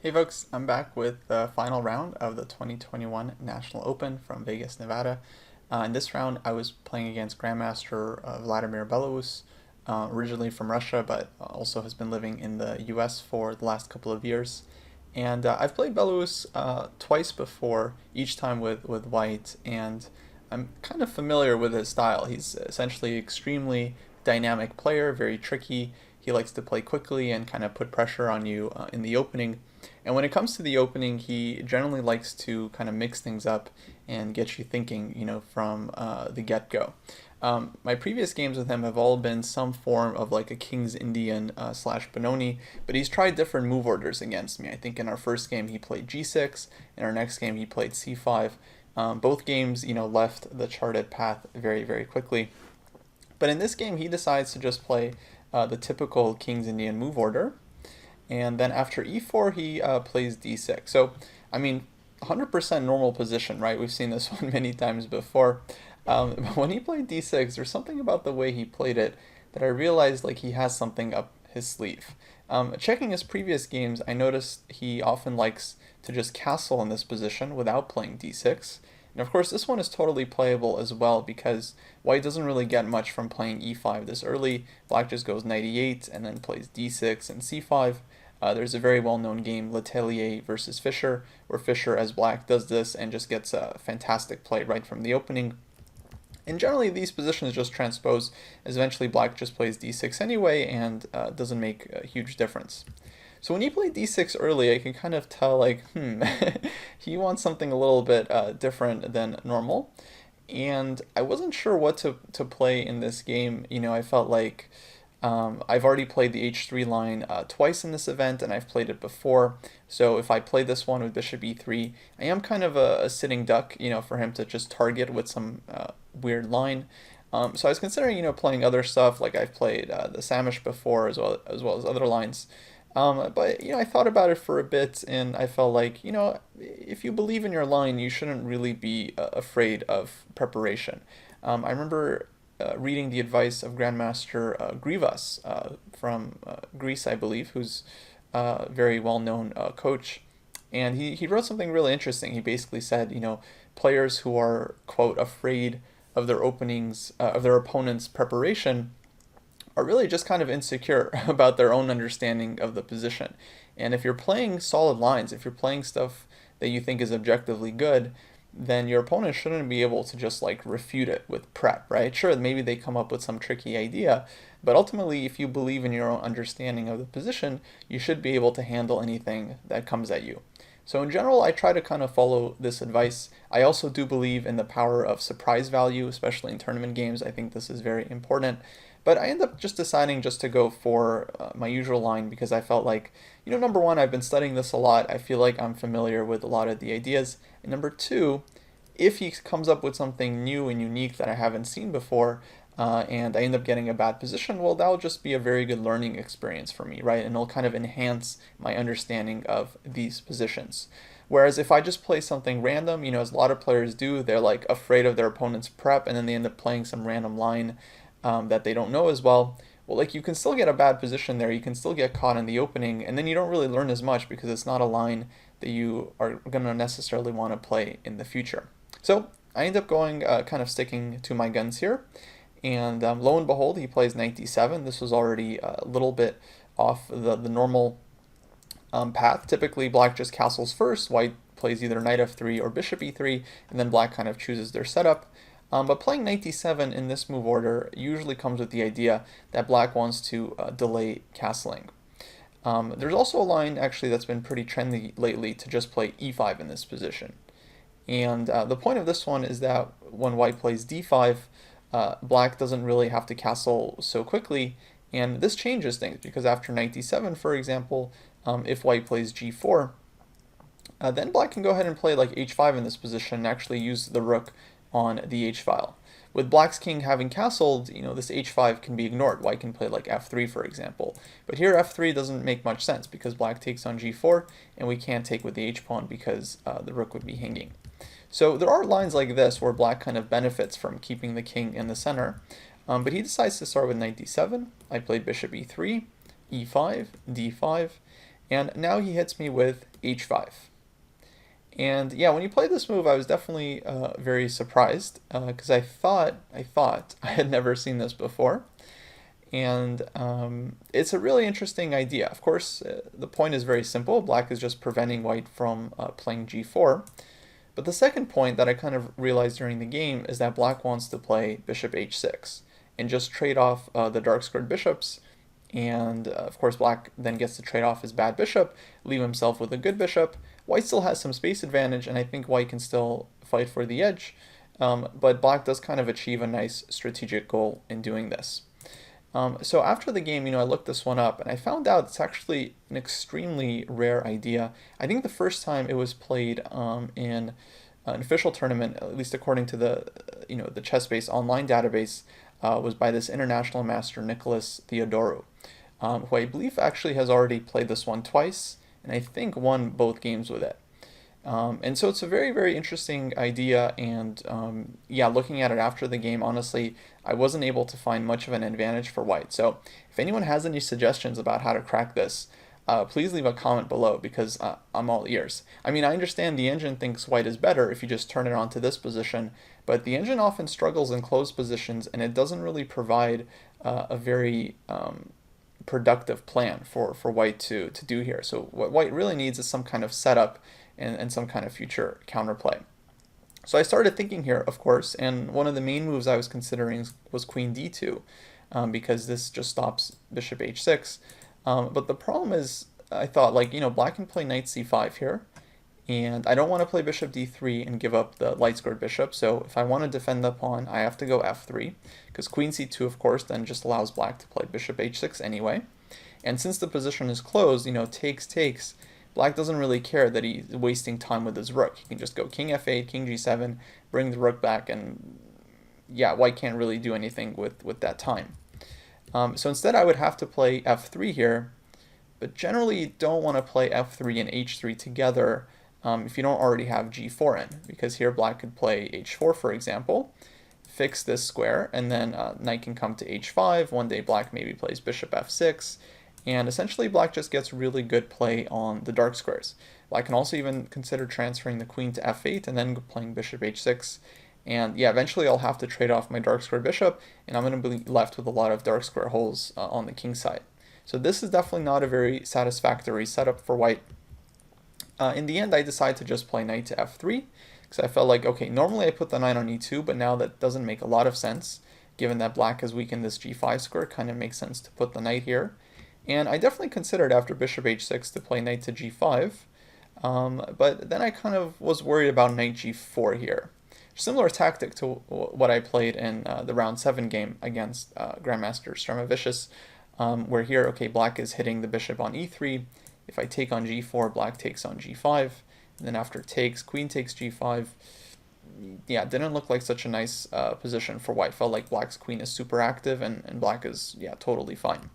Hey folks, I'm back with the final round of the 2021 National Open from Vegas, Nevada. In this round, I was playing against Grandmaster Vladimir Belous, originally from Russia, but also has been living in the US for the last couple of years. And I've played Belous twice before, each time with white, and I'm kind of familiar with his style. He's essentially extremely dynamic player, very tricky. He likes to play quickly and kind of put pressure on you in the opening. And when it comes to the opening, he generally likes to kind of mix things up and get you thinking, from the get-go. My previous games with him have all been some form of like a King's Indian slash Benoni, but he's tried different move orders against me. I think in our first game he played G6, in our next game he played C5. Both games, left the charted path very, very quickly. But in this game, he decides to just play the typical King's Indian move order. And then after e4, he plays d6. So, I mean, 100% normal position, right? We've seen this one many times before. But when he played d6, there's something about the way he played it that I realized like he has something up his sleeve. Checking his previous games, I noticed he often likes to just castle in this position without playing d6. And of course, this one is totally playable as well because white doesn't really get much from playing e5 this early. Black just goes knight e8 and then plays d6 and c5. There's a very well-known game, Letellier versus Fischer, where Fischer as black does this and just gets a fantastic play right from the opening. And generally these positions just transpose, as eventually black just plays d6 anyway and doesn't make a huge difference. So when he played d6 early, I can kind of tell like, he wants something a little bit different than normal. And I wasn't sure what to play in this game. I felt like I've already played the h3 line twice in this event, and I've played it before. So if I play this one with bishop e3, I am kind of a sitting duck, for him to just target with some weird line. So I was considering, playing other stuff, like I've played the Samish before, as well as other lines. But I thought about it for a bit, and I felt like, if you believe in your line, you shouldn't really be afraid of preparation. I remember reading the advice of Grandmaster Grivas from Greece, I believe, who's a very well-known coach. And he wrote something really interesting. He basically said, players who are, quote, afraid of their openings, of their opponent's preparation, are really just kind of insecure about their own understanding of the position. And if you're playing solid lines, if you're playing stuff that you think is objectively good, then your opponent shouldn't be able to just like refute it with prep, right? Sure, maybe they come up with some tricky idea, but ultimately, if you believe in your own understanding of the position, you should be able to handle anything that comes at you. So in general, I try to kind of follow this advice. I also do believe in the power of surprise value, especially in tournament games. I think this is very important. But I end up just deciding just to go for my usual line because I felt like, number one, I've been studying this a lot. I feel like I'm familiar with a lot of the ideas. And number two, if he comes up with something new and unique that I haven't seen before, and I end up getting a bad position, well, that'll just be a very good learning experience for me, right? And it'll kind of enhance my understanding of these positions. Whereas if I just play something random, as a lot of players do, they're like afraid of their opponent's prep, and then they end up playing some random line that they don't know as well. Well, like you can still get a bad position there, you can still get caught in the opening, and then you don't really learn as much because it's not a line that you are going to necessarily want to play in the future. So I end up going kind of sticking to my guns here, and lo and behold, he plays knight d7. This was already a little bit off the normal path. Typically, black just castles first, white plays either knight f3 or bishop e3, and then black kind of chooses their setup. But playing knight d7 in this move order usually comes with the idea that black wants to delay castling. There's also a line actually that's been pretty trendy lately to just play e5 in this position. And the point of this one is that when white plays d5, black doesn't really have to castle so quickly, and this changes things because after knight d7, for example, if white plays g4, then black can go ahead and play like h5 in this position and actually use the rook on the h-file. With black's king having castled, this h5 can be ignored. White can play like f3, for example. But here f3 doesn't make much sense because black takes on g4, and we can't take with the h-pawn because the rook would be hanging. So there are lines like this where black kind of benefits from keeping the king in the center. But he decides to start with knight d7. I played bishop e3, e5, d5, and now he hits me with h5. And yeah, when you play this move, I was definitely very surprised because I thought I had never seen this before. And it's a really interesting idea. Of course, the point is very simple. Black is just preventing white from playing g4. But the second point that I kind of realized during the game is that black wants to play bishop h6 and just trade off the dark squared bishops. And of course, black then gets to trade off his bad bishop, leave himself with a good bishop. White still has some space advantage, and I think white can still fight for the edge. But black does kind of achieve a nice strategic goal in doing this. So after the game, I looked this one up and I found out it's actually an extremely rare idea. I think the first time it was played in an official tournament, at least according to the ChessBase online database, was by this international master Nicholas Theodoru, who I believe actually has already played this one twice and I think won both games with it. And so it's a very, very interesting idea, and yeah, looking at it after the game, honestly, I wasn't able to find much of an advantage for white. So if anyone has any suggestions about how to crack this, please leave a comment below because I'm all ears. I mean, I understand the engine thinks white is better if you just turn it onto this position, but the engine often struggles in closed positions, and it doesn't really provide a very productive plan for white to do here. So what white really needs is some kind of setup and some kind of future counterplay. So I started thinking here, of course, and one of the main moves I was considering was queen d2, because this just stops bishop h6. But the problem is, I thought, black can play knight c5 here, and I don't want to play bishop d3 and give up the light squared bishop, so if I want to defend the pawn, I have to go f3, because queen c2, of course, then just allows black to play bishop h6 anyway. And since the position is closed, takes, black doesn't really care that he's wasting time with his rook. He can just go king f8, king g7, bring the rook back, and yeah, white can't really do anything with that time. So instead I would have to play f3 here, but generally you don't want to play f3 and h3 together if you don't already have g4 in, because here black could play h4, for example, fix this square, and then knight can come to h5. One day black maybe plays bishop f6, and essentially black just gets really good play on the dark squares. Black can also even consider transferring the queen to f8 and then playing bishop h6. And yeah, eventually I'll have to trade off my dark square bishop, and I'm going to be left with a lot of dark square holes on the king side. So this is definitely not a very satisfactory setup for white. In the end, I decided to just play knight to f3, because I felt like, okay, normally I put the knight on e2, but now that doesn't make a lot of sense. Given that black has weakened this g5 square, it kind of makes sense to put the knight here. And I definitely considered after bishop h6 to play knight to g5, but then I kind of was worried about knight g4 here. Similar tactic to what I played in the round 7 game against Grandmaster Stremavicius, where here, okay, black is hitting the bishop on e3. If I take on g4, black takes on g5, and then after takes, queen takes g5. Yeah, it didn't look like such a nice position for white. Felt like black's queen is super active, and black is, yeah, totally fine.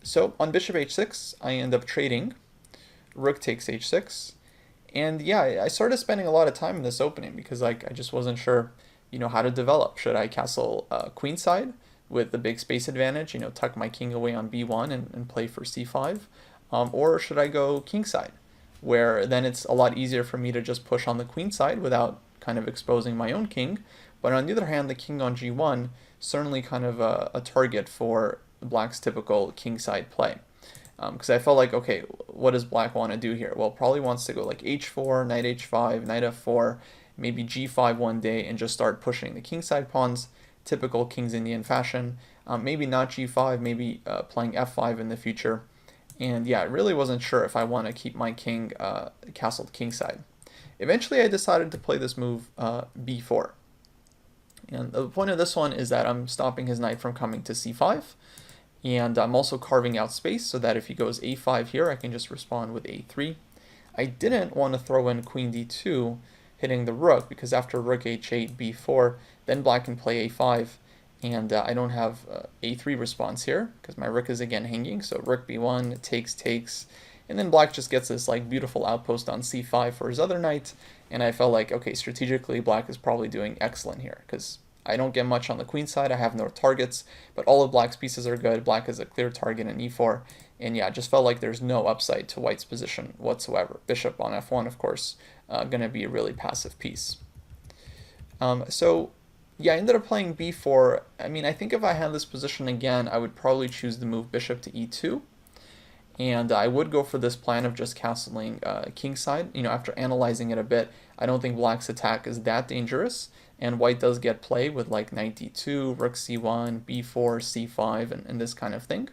So on bishop h6, I end up trading. Rook takes h6. And yeah, I started spending a lot of time in this opening because I just wasn't sure, how to develop. Should I castle queenside with the big space advantage, tuck my king away on b1 and play for c5? Or should I go kingside, where then it's a lot easier for me to just push on the queen side without kind of exposing my own king. But on the other hand, the king on g1, certainly kind of a target for black's typical kingside play. Because I felt like, okay, what does black want to do here? Well, probably wants to go like h4, knight h5, knight f4, maybe g5 one day, and just start pushing the kingside pawns, typical King's Indian fashion. Maybe not g5, maybe playing f5 in the future. And yeah, I really wasn't sure if I want to keep my king castled kingside. Eventually, I decided to play this move b4. And the point of this one is that I'm stopping his knight from coming to c5. And I'm also carving out space so that if he goes a5 here, I can just respond with a3. I didn't want to throw in queen d2, hitting the rook, because after rook h8, b4, then black can play a5, and I don't have a3 response here, because my rook is again hanging, so rook b1, takes, and then black just gets this beautiful outpost on c5 for his other knight, and I felt like, okay, strategically, black is probably doing excellent here, because I don't get much on the queen side. I have no targets, but all of black's pieces are good. Black is a clear target in e4. And yeah, it just felt like there's no upside to white's position whatsoever. Bishop on f1, of course, going to be a really passive piece. So yeah, I ended up playing b4. I mean, I think if I had this position again, I would probably choose the move bishop to e2. And I would go for this plan of just castling kingside. You know, after analyzing it a bit, I don't think black's attack is that dangerous. And white does get play with like knight d2, rook c1, b4, c5, and this kind of thing.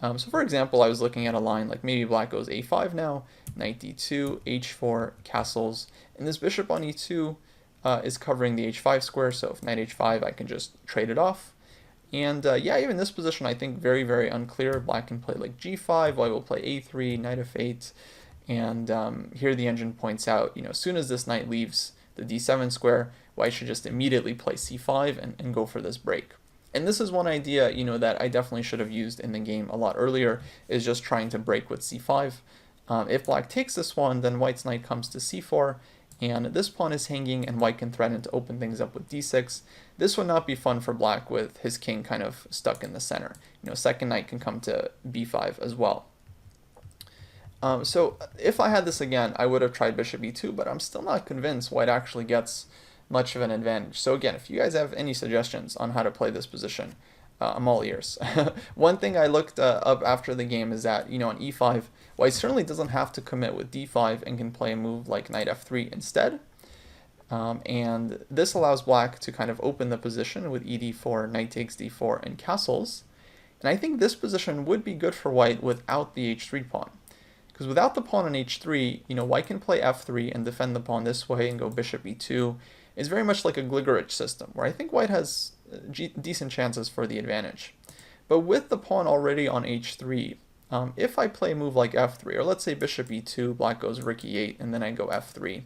So for example, I was looking at a line like maybe black goes a5 now, knight d2, h4, castles, and this bishop on e2 is covering the h5 square, so if knight h5, I can just trade it off. And yeah, even this position I think very, very unclear. Black can play like g5, white will play a3, knight f8, and here the engine points out, you know, as soon as this knight leaves the d7 square, white should just immediately play c5 and go for this break. And this is one idea, you know, that I definitely should have used in the game a lot earlier, is just trying to break with c5. If black takes this one, then white's knight comes to c4, and this pawn is hanging, and white can threaten to open things up with d6. This would not be fun for black with his king kind of stuck in the center. You know, second knight can come to b5 as well. So if I had this again, I would have tried bishop e2, but I'm still not convinced white actually gets much of an advantage. So again, if you guys have any suggestions on how to play this position, I'm all ears. One thing I looked up after the game is that, you know, on e5, white certainly doesn't have to commit with d5 and can play a move like knight f3 instead. And this allows black to kind of open the position with ed4, knight takes d4, and castles. And I think this position would be good for white without the h3 pawn. Because without the pawn on h3, you know, white can play f3 and defend the pawn this way and go bishop e2. It's very much like a Gligorich system, where I think white has decent chances for the advantage. But with the pawn already on h3, if I play a move like f3, or let's say bishop e2, black goes rook e8, and then I go f3,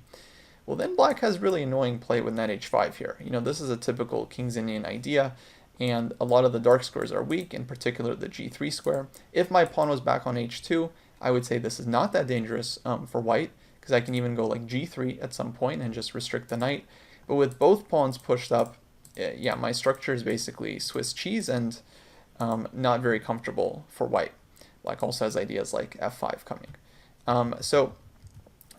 well then black has really annoying play with knight h5 here. You know, this is a typical King's Indian idea, and a lot of the dark squares are weak, in particular the g3 square. If my pawn was back on h2, I would say this is not that dangerous for white, because I can even go like g3 at some point and just restrict the knight. But with both pawns pushed up, yeah, my structure is basically Swiss cheese and not very comfortable for white. Black also has ideas like f5 coming. So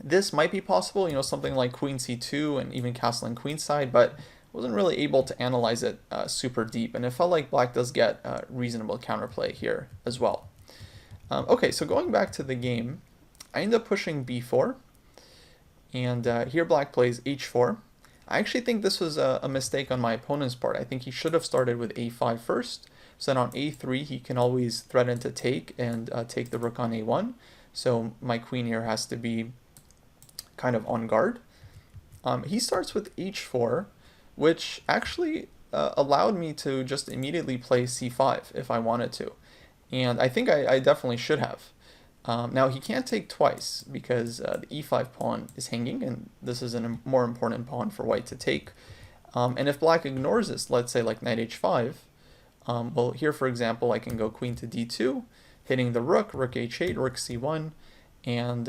this might be possible, you know, something like queen c2 and even castling queenside, but wasn't really able to analyze it super deep, and it felt like black does get reasonable counterplay here as well. Okay, so going back to the game, I end up pushing b4, and here black plays h4. I actually think this was a mistake on my opponent's part. I think he should have started with a5 first, so then on a3 he can always threaten to take and take the rook on a1, so my queen here has to be kind of on guard. He starts with h4, which actually allowed me to just immediately play c5 if I wanted to, and I think I definitely should have. Now he can't take twice because the e5 pawn is hanging, and this is a more important pawn for white to take. And if black ignores this, let's say like knight h5, well here for example I can go queen to d2, hitting the rook, rook h8, rook c1, and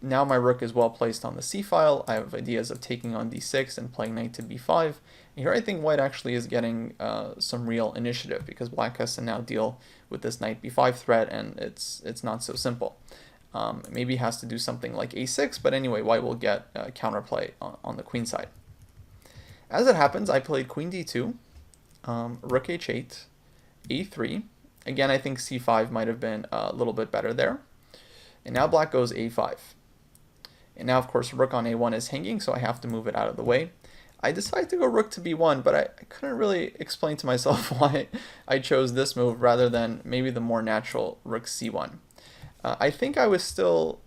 now my rook is well placed on the c-file. I have ideas of taking on d6 and playing knight to b5. And here I think white actually is getting some real initiative, because black has to now deal with this knight b5 threat, and it's not so simple. Maybe has to do something like a6, but anyway, white will get counterplay on the queen side. As it happens, I played queen d2, rook h8, a3. Again, I think c5 might have been a little bit better there. And now black goes a5. And now, of course, rook on a1 is hanging, so I have to move it out of the way. I decided to go rook to b1, but I couldn't really explain to myself why I chose this move rather than maybe the more natural rook c1. I think I was still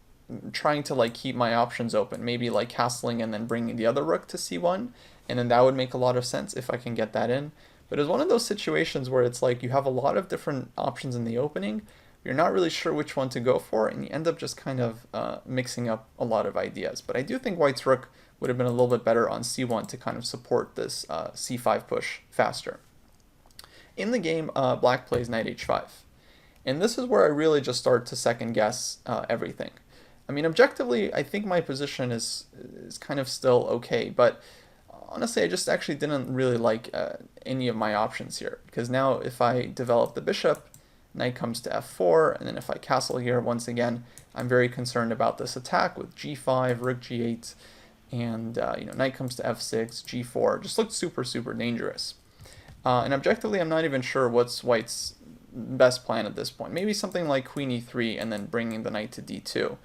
trying to like keep my options open, maybe like castling and then bringing the other rook to c1, and then that would make a lot of sense if I can get that in. But it's one of those situations where it's like you have a lot of different options in the opening, you're not really sure which one to go for, and you end up just kind of mixing up a lot of ideas. But I do think white's rook would have been a little bit better on c1 to kind of support this c5 push faster. In the game, black plays knight h5. And this is where I really just start to second guess everything. I mean, objectively, I think my position is kind of still okay, but honestly, I just actually didn't really like any of my options here, because now if I develop the bishop, knight comes to f4, and then if I castle here, once again, I'm very concerned about this attack with g5, rook g8, and knight comes to f6, g4. Just looked super, super dangerous. And objectively, I'm not even sure what's white's best plan at this point. Maybe something like queen e3 and then bringing the knight to d2.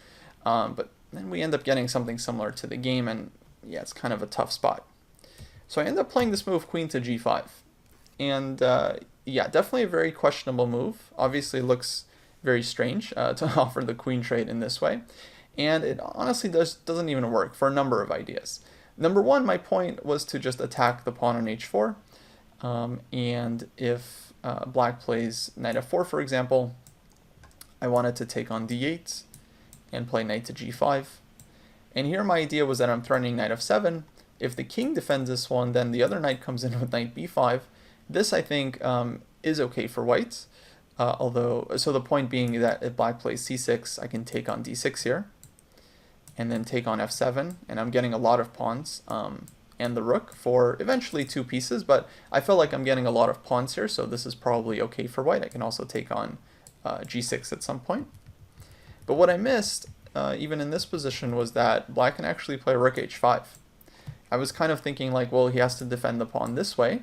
But then we end up getting something similar to the game, and yeah, it's kind of a tough spot. So I end up playing this move, queen to g5. And yeah, definitely a very questionable move. Obviously looks very strange to offer the queen trade in this way. And it honestly doesn't even work for a number of ideas. Number one, my point was to just attack the pawn on h4. And if black plays knight f4, for example, I wanted to take on d8 and play knight to g5. And here my idea was that I'm threatening knight f7. If the king defends this one, then the other knight comes in with knight b5. This, I think, is okay for white. So the point being that if black plays c6, I can take on d6 here, and then take on f7, and I'm getting a lot of pawns and the rook for eventually 2 pieces, but I feel like I'm getting a lot of pawns here, so this is probably okay for white. I can also take on g6 at some point. But what I missed, even in this position, was that black can actually play rook h5. I was kind of thinking like, well, he has to defend the pawn this way,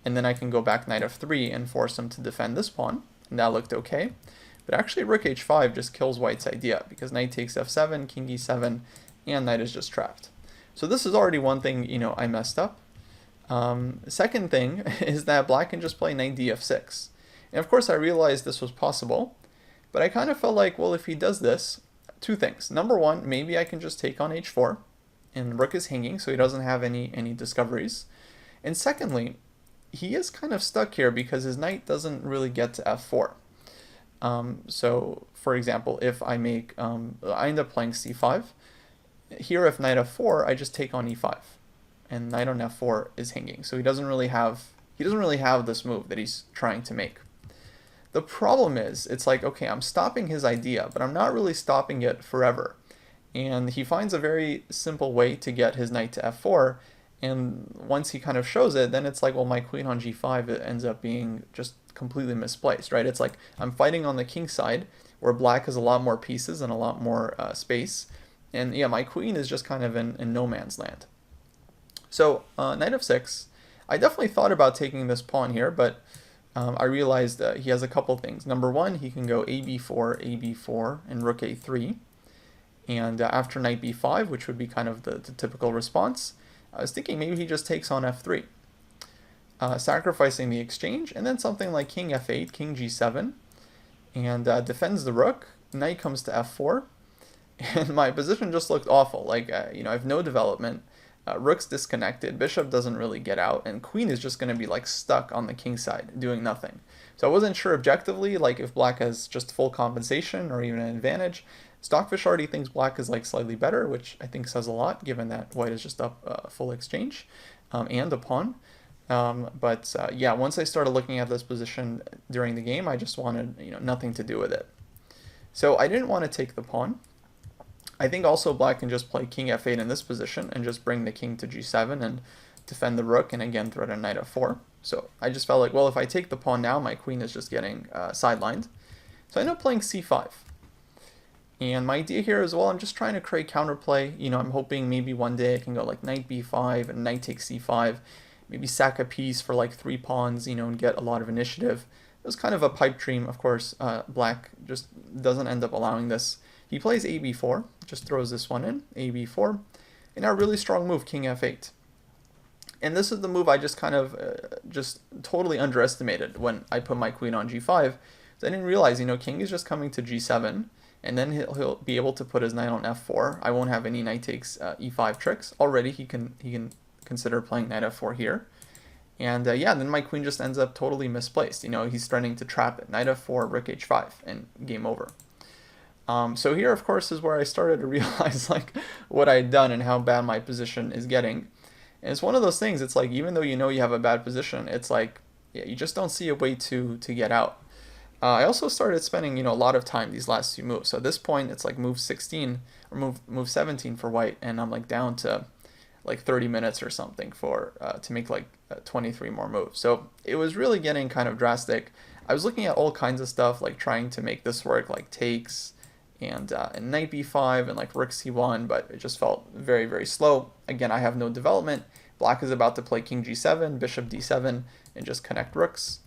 and then I can go back knight f3 and force him to defend this pawn, and that looked okay. But actually rook h5 just kills white's idea, because knight takes f7, king e7, and knight is just trapped. So this is already one thing, I messed up. Second thing is that black can just play knight df6. And of course I realized this was possible, but I kind of felt like, well, if he does this, 2 things. Number one, maybe I can just take on h4, and rook is hanging, so he doesn't have any discoveries. And secondly, he is kind of stuck here because his knight doesn't really get to f4. So, for example, if I make, I end up playing c5. Here, if knight f4, I just take on e5, and knight on f4 is hanging. So he doesn't really have this move that he's trying to make. The problem is, it's like, okay, I'm stopping his idea, but I'm not really stopping it forever. And he finds a very simple way to get his knight to f4, and once he kind of shows it, then it's like, well, my queen on g5 it ends up being just completely misplaced, right? It's like I'm fighting on the king side, where black has a lot more pieces and a lot more space. And yeah, my queen is just kind of in no man's land. So knight f6, I definitely thought about taking this pawn here, but I realized he has a couple things. Number one, he can go a b4, and rook a3. And after knight b5, which would be kind of the typical response, I was thinking maybe he just takes on f3, sacrificing the exchange, and then something like king f8, king g7, and defends the rook. Knight comes to f4, and my position just looked awful. Like, I have no development. Rook's disconnected, bishop doesn't really get out, and queen is just going to be like stuck on the king side, doing nothing. So I wasn't sure objectively, like if black has just full compensation or even an advantage. Stockfish already thinks black is like slightly better, which I think says a lot, given that white is just up full exchange and a pawn. Yeah, once I started looking at this position during the game, I just wanted nothing to do with it. So I didn't want to take the pawn. I think also black can just play king f8 in this position and just bring the king to g7 and defend the rook, and again threaten knight f4. So I just felt like, well, if I take the pawn now, my queen is just getting sidelined. So I ended up playing c5. And my idea here is, well, I'm just trying to create counterplay. I'm hoping maybe one day I can go like knight b5 and knight takes c5, maybe sack a piece for like 3 pawns, and get a lot of initiative. It was kind of a pipe dream. Of course, black just doesn't end up allowing this. He plays a b4, just throws this one in, a b4, and a really strong move, king f8. And this is the move I just kind of just totally underestimated when I put my queen on g5. So I didn't realize, king is just coming to g7, and then he'll be able to put his knight on f4. I won't have any knight takes e5 tricks. Already he can consider playing knight f4 here. And yeah, then my queen just ends up totally misplaced. He's threatening to trap it. Knight f4, rook h5, and game over. So here, of course, is where I started to realize like what I'd done and how bad my position is getting. And it's one of those things, it's like, even though you have a bad position, it's like, yeah, you just don't see a way to get out. I also started spending, a lot of time these last 2 moves. So at this point, it's like move 16 or move 17 for white, and I'm like down to like 30 minutes or something for to make like 23 more moves. So it was really getting kind of drastic. I was looking at all kinds of stuff, like trying to make this work, like takes and knight b5 and like rook c1, but it just felt very, very slow. Again, I have no development. Black is about to play king g7, bishop d7, and just connect rooks.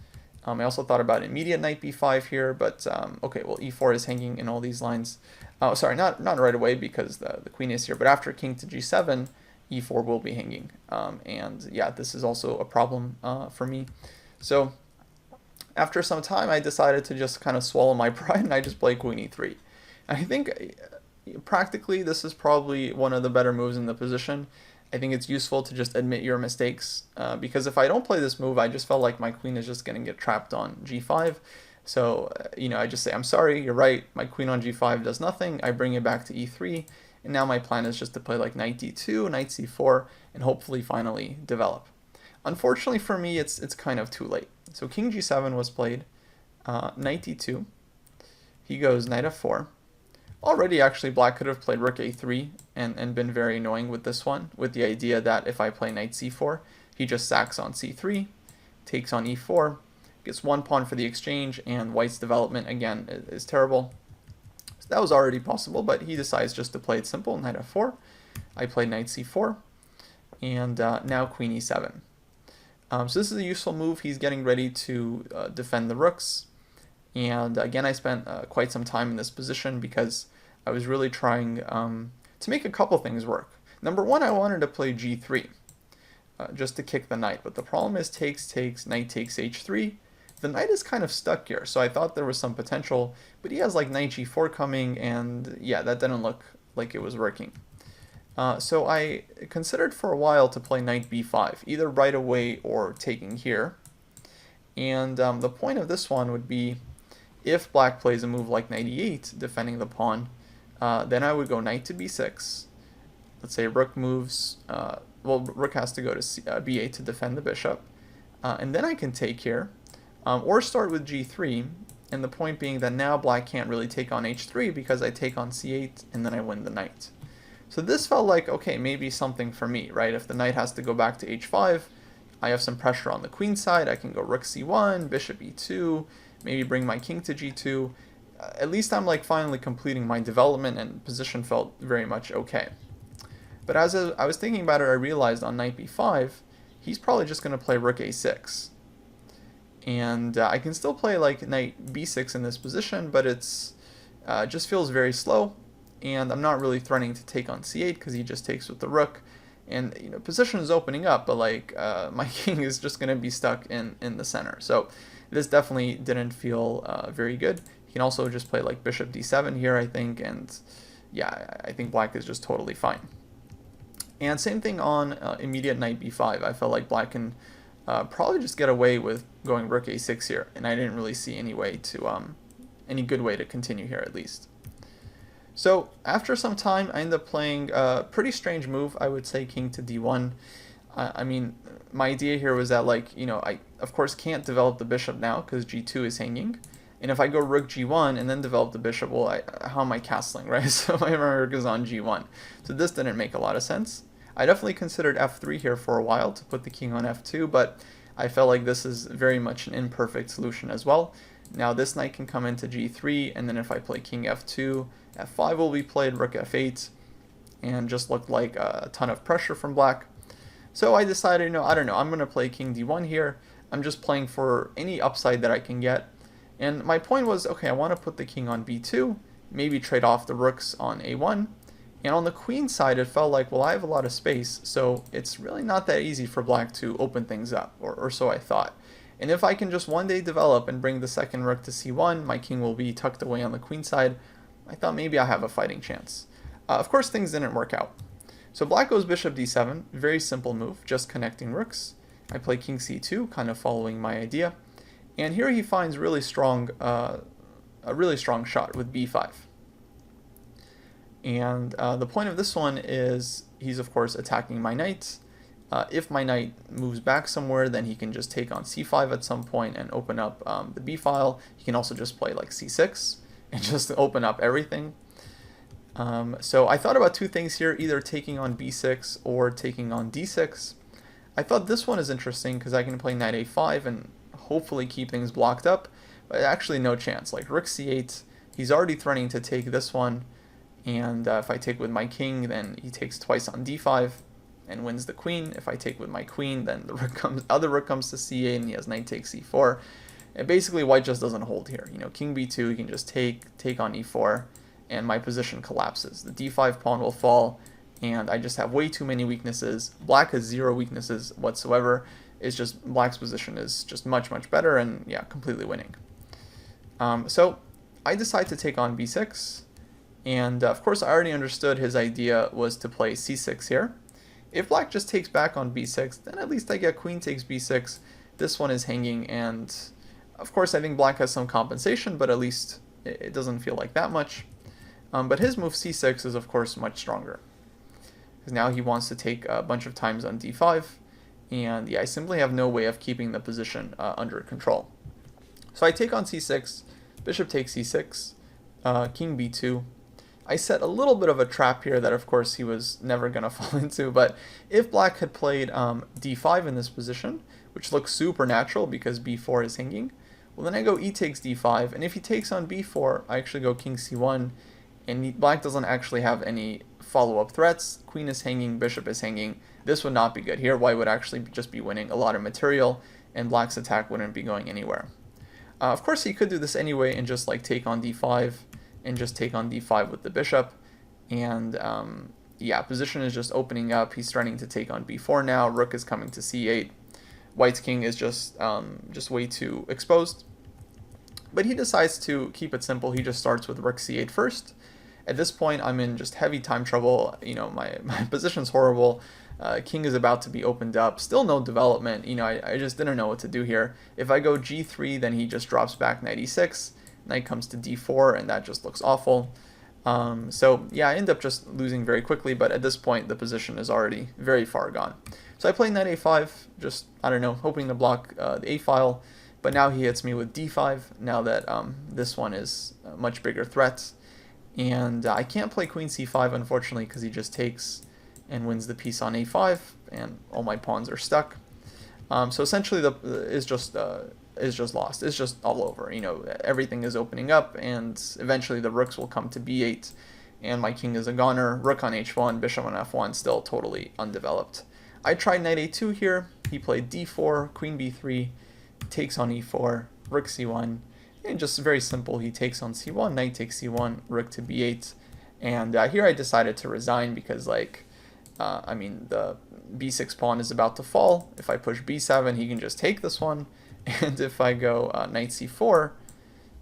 I also thought about immediate knight b5 here, but okay, well, e4 is hanging in all these lines. Oh, sorry, not right away because the queen is here, but after king to g7, e4 will be hanging. And yeah, this is also a problem for me. So after some time, I decided to just kind of swallow my pride, and I just played queen e3. I think practically this is probably one of the better moves in the position. I think it's useful to just admit your mistakes because if I don't play this move, I just felt like my queen is just going to get trapped on g5. So, I just say, I'm sorry, you're right, my queen on g5 does nothing. I bring it back to e3, and now my plan is just to play like knight d2, knight c4, and hopefully finally develop. Unfortunately for me, it's kind of too late. So king g7 was played, knight d2, he goes knight f4. Already, actually, black could have played rook a3 and been very annoying with this one, with the idea that if I play knight c4, he just sacks on c3, takes on e4, gets one pawn for the exchange, and white's development, again, is terrible. So that was already possible, but he decides just to play it simple, knight f4. I play knight c4, and now queen e7. So this is a useful move. He's getting ready to defend the rooks. And again, I spent quite some time in this position because I was really trying to make a couple things work. Number one, I wanted to play g3 just to kick the knight. But the problem is takes, knight takes h3. The knight is kind of stuck here, so I thought there was some potential. But he has like knight g4 coming, and yeah, that didn't look like it was working. So I considered for a while to play knight b5, either right away or taking here. And the point of this one would be, if black plays a move like knight e8, defending the pawn, then I would go knight to b6. Let's say rook moves, well, rook has to go to b8 to defend the bishop. And then I can take here, or start with g3. And the point being that now black can't really take on h3 because I take on c8 and then I win the knight. So this felt like, okay, maybe something for me, right? If the knight has to go back to h5, I have some pressure on the queen side. I can go rook c1, bishop e2, maybe bring my king to g2. At least I'm like finally completing my development, and position felt very much okay. But as I was thinking about it, I realized on knight b5, he's probably just going to play rook a6. And I can still play like knight b6 in this position, but it's just feels very slow. And I'm not really threatening to take on c8 because he just takes with the rook. And position is opening up, but like my king is just going to be stuck in the center. So this definitely didn't feel very good. You can also just play like bishop d7 here, I think, and yeah, I think black is just totally fine. And same thing on immediate knight b5. I felt like black can probably just get away with going rook a6 here, and I didn't really see any way to any good way to continue here at least. So after some time, I ended up playing a pretty strange move. I would say king to d1. I mean, my idea here was that, like, I of course can't develop the bishop now because g2 is hanging. And if I go rook g1 and then develop the bishop, well, how am I castling, right? So my rook is on g1. So this didn't make a lot of sense. I definitely considered f3 here for a while to put the king on f2, but I felt like this is very much an imperfect solution as well. Now this knight can come into g3, and then if I play king f2, f5 will be played, rook f8, and just looked like a ton of pressure from black. So I decided, I don't know, I'm going to play king d1 here. I'm just playing for any upside that I can get. And my point was, okay, I want to put the king on b2, maybe trade off the rooks on a1. And on the queen side, it felt like, well, I have a lot of space, so it's really not that easy for black to open things up, or so I thought. And if I can just one day develop and bring the second rook to c1, my king will be tucked away on the queen side. I thought maybe I have a fighting chance. Of course, things didn't work out. So black goes bishop d7, very simple move, just connecting rooks. I play king c2, kind of following my idea. And here he finds really strong, a really strong shot with b5. And the point of this one is he's, of course, attacking my knight. If my knight moves back somewhere, then he can just take on c5 at some point and open up the b file. He can also just play like c6 and just open up everything. So I thought about two things here, either taking on b6 or taking on d6. I thought this one is interesting because I can play knight a5 and hopefully keep things blocked up, but actually no chance. Like rook c8, he's already threatening to take this one, and if I take with my king, then he takes twice on d5 and wins the queen. If I take with my queen, then the other rook comes to c8 and he has knight takes c4. And basically white just doesn't hold here. You know, king b2, he can just take on e4, and my position collapses. The d5 pawn will fall, and I just have way too many weaknesses. Black has zero weaknesses whatsoever. It's just black's position is just much, much better, and yeah, completely winning. So I decide to take on b6, and of course I already understood his idea was to play c6 here. If black just takes back on b6, then at least I get queen takes b6. This one is hanging, and of course I think black has some compensation, but at least it doesn't feel like that much. But his move c6 is of course much stronger, because now he wants to take a bunch of times on d5, and yeah, I simply have no way of keeping the position under control. So I take on c6, bishop takes c6, king b2. I set a little bit of a trap here that of course he was never going to fall into, but if black had played d5 in this position, which looks super natural because b4 is hanging, well then I go e takes d5, and if he takes on b4, I actually go king c1, and black doesn't actually have any follow-up threats. Queen is hanging, bishop is hanging. This would not be good here. White would actually just be winning a lot of material, and black's attack wouldn't be going anywhere. Of course, he could do this anyway and just like take on d5 and just take on d5 with the bishop. And yeah, position is just opening up. He's starting to take on b4 now. Rook is coming to c8. White's king is just way too exposed. But he decides to keep it simple. He just starts with rook c8 first. At this point, I'm in just heavy time trouble. You know, my position's horrible. King is about to be opened up. Still no development. You know, I just didn't know what to do here. If I go g3, then he just drops back knight e6. Knight comes to d4, and that just looks awful. So yeah, I end up just losing very quickly, but at this point, the position is already very far gone. So I play knight a5, just, I don't know, hoping to block the a file. But now he hits me with d5, now that this one is a much bigger threat. And I can't play queen c5, unfortunately, because he just takes and wins the piece on a5, and all my pawns are stuck. So essentially, is just lost. It's just all over. You know, everything is opening up, and eventually the rooks will come to b8, and my king is a goner. Rook on h1, bishop on f1, still totally undeveloped. I tried knight a2 here. He played d4, queen b3, takes on e4, rook c1. And just very simple, he takes on c1, knight takes c1, rook to b8, and here I decided to resign because, like, I mean, the b6 pawn is about to fall. If I push b7, he can just take this one, and if I go knight c4,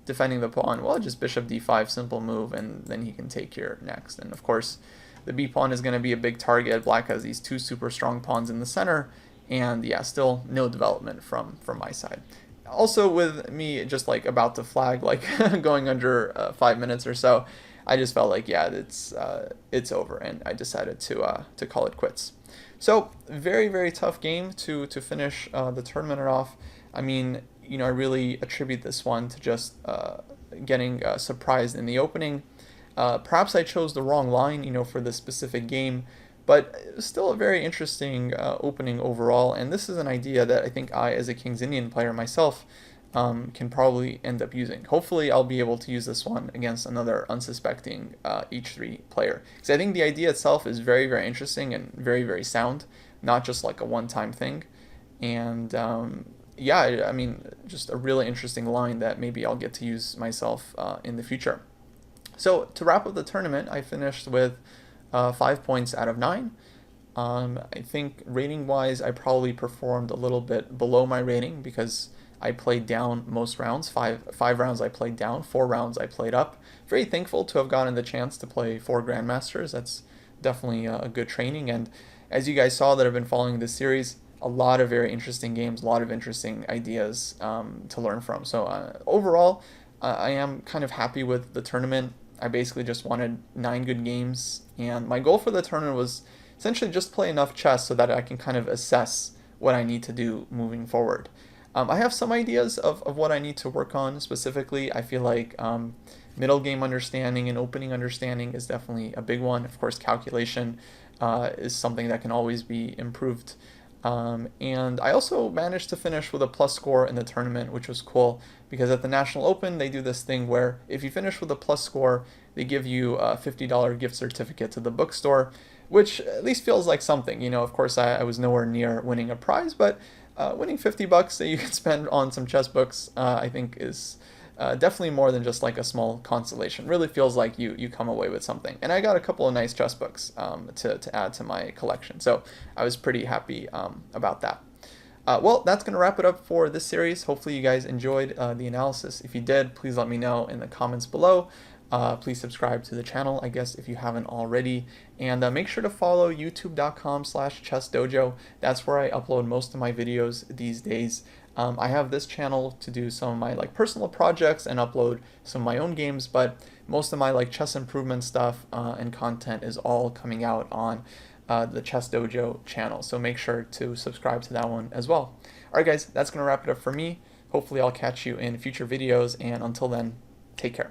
defending the pawn, well, just bishop d5, simple move, and then he can take here next. And of course, the b pawn is going to be a big target. Black has these two super strong pawns in the center, and yeah, still no development from my side. Also, with me just like about to flag, like going under 5 minutes or so, I just felt like, yeah, it's over, and I decided to call it quits. So very, very tough game to finish the tournament off. I mean, you know, I really attribute this one to just getting surprised in the opening. Perhaps I chose the wrong line, you know, for this specific game, but still a very interesting opening overall, and this is an idea that I think I, as a King's Indian player myself, can probably end up using. Hopefully I'll be able to use this one against another unsuspecting h3 player, because I think the idea itself is very, very interesting and very, very sound, not just like a one-time thing. And yeah, I mean, just a really interesting line that maybe I'll get to use myself in the future. So to wrap up the tournament, I finished with 5 points out of 9. I think rating-wise, I probably performed a little bit below my rating because I played down most rounds. Five rounds I played down, 4 rounds I played up. Very thankful to have gotten the chance to play 4 Grandmasters. That's definitely a good training. And as you guys saw that have been following this series, a lot of very interesting games, a lot of interesting ideas to learn from. So overall, I am kind of happy with the tournament. I basically just wanted 9 good games, and my goal for the tournament was essentially just play enough chess so that I can kind of assess what I need to do moving forward. I have some ideas of what I need to work on specifically. I feel like Middle game understanding and opening understanding is definitely a big one. Of course, calculation is something that can always be improved. And I also managed to finish with a plus score in the tournament, which was cool because at the National Open, they do this thing where if you finish with a plus score, they give you a $50 gift certificate to the bookstore, which at least feels like something. You know, of course, I was nowhere near winning a prize, but winning $50 that you can spend on some chess books, I think is definitely more than just like a small consolation. Really feels like you come away with something. And I got a couple of nice chess books to add to my collection. So I was pretty happy about that. Well, that's going to wrap it up for this series. Hopefully you guys enjoyed the analysis. If you did, please let me know in the comments below. Please subscribe to the channel, I guess, if you haven't already. And make sure to follow youtube.com/ChessDojo. That's where I upload most of my videos these days. I have this channel to do some of my like personal projects and upload some of my own games, but most of my like chess improvement stuff and content is all coming out on the ChessDojo channel. So make sure to subscribe to that one as well. Alright guys, that's going to wrap it up for me. Hopefully I'll catch you in future videos, and until then, take care.